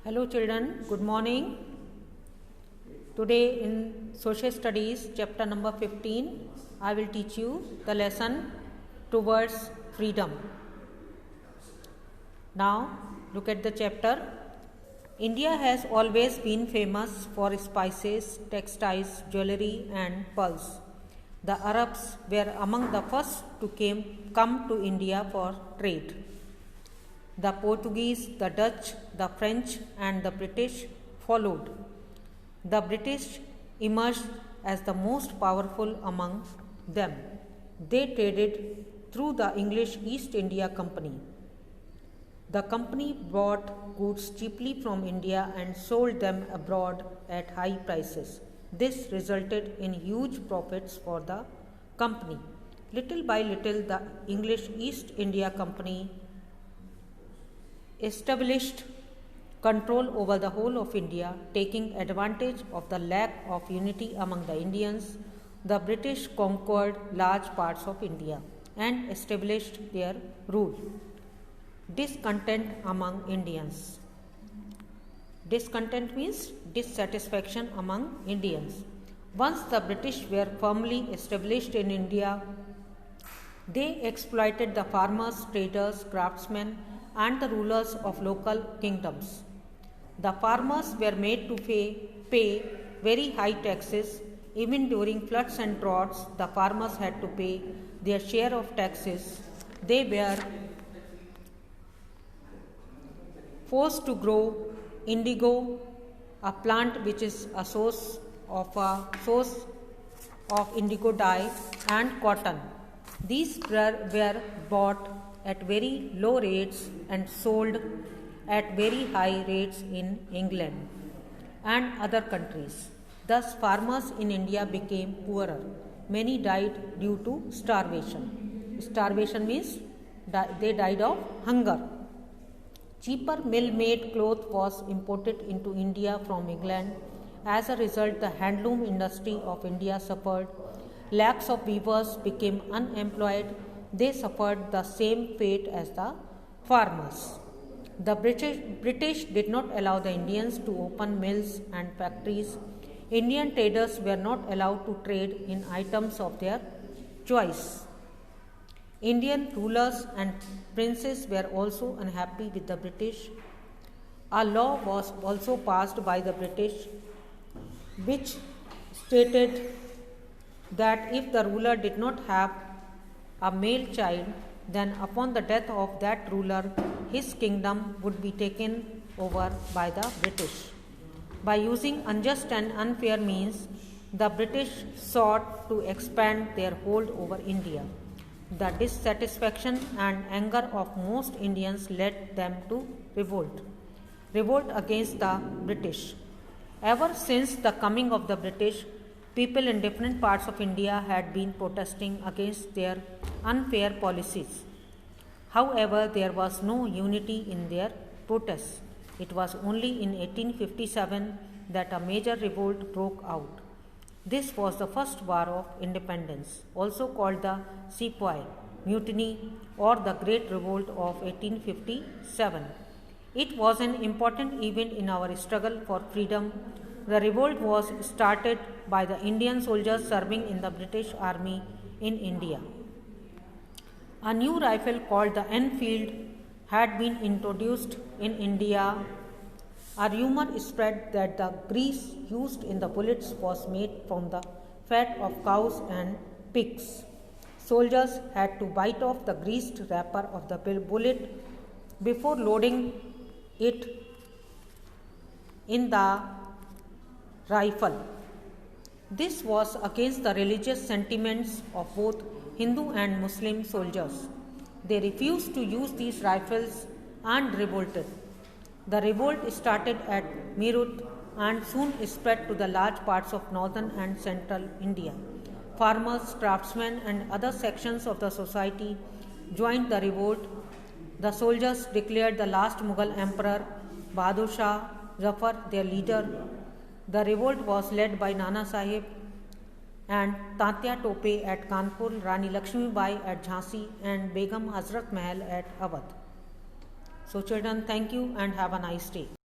Hello children, good morning. Today in Social Studies chapter number 15, I will teach you the lesson towards freedom. Now look at the chapter. India has always been famous for spices, textiles, jewelry and pearls. The Arabs were among the first to come to India for trade. The Portuguese, the Dutch, the French and the British followed. The British emerged as the most powerful among them. They traded through the English East India Company. The company bought goods cheaply from India and sold them abroad at high prices. This resulted in huge profits for the company. Little by little, the English East India Company established control over the whole of India, taking advantage of the lack of unity among the Indians. The British conquered large parts of India and established their rule. Discontent among Indians. Discontent means dissatisfaction among Indians. Once the British were firmly established in India, they exploited the farmers, traders, craftsmen, and the rulers of local kingdoms. The farmers were made to pay very high taxes. Even during floods and droughts, the farmers had to pay their share of taxes. They were forced to grow indigo, a plant which is a source of indigo dye, and cotton. These were bought at very low rates and sold at very high rates in England and other countries. Thus, farmers in India became poorer. Many died due to starvation. Starvation means they died of hunger. Cheaper mill-made cloth was imported into India from England. As a result, the handloom industry of India suffered. Lakhs of weavers became unemployed. They suffered the same fate as the farmers. The British did not allow the Indians to open mills and factories. Indian traders were not allowed to trade in items of their choice. Indian rulers and princes were also unhappy with the British. A law was also passed by the British which stated that if the ruler did not have a male child, then upon the death of that ruler, his kingdom would be taken over by the British. By using unjust and unfair means, the British sought to expand their hold over India. The dissatisfaction and anger of most Indians led them to revolt against the British. Ever since the coming of the British, people in different parts of India had been protesting against their unfair policies. However, there was no unity in their protests. It was only in 1857 that a major revolt broke out. This was the first war of independence, also called the Sepoy Mutiny or the Great Revolt of 1857. It was an important event in our struggle for freedom. The revolt was started by the Indian soldiers serving in the British Army in India. A new rifle called the Enfield had been introduced in India. A rumor spread that the grease used in the bullets was made from the fat of cows and pigs. Soldiers had to bite off the greased wrapper of the bullet before loading it in the rifle. This was against the religious sentiments of both Hindu and Muslim soldiers. They refused to use these rifles and revolted. The revolt started at Meerut and soon spread to the large parts of northern and central India. Farmers, craftsmen and other sections of the society joined the revolt. The soldiers declared the last Mughal emperor, Bahadur Shah Zafar, their leader. The revolt was led by Nana Sahib and Tatya Tope at Kanpur, Rani Lakshmi Bai at Jhansi and Begum Hazrat Mahal at Awadh. So children, thank you and have a nice day.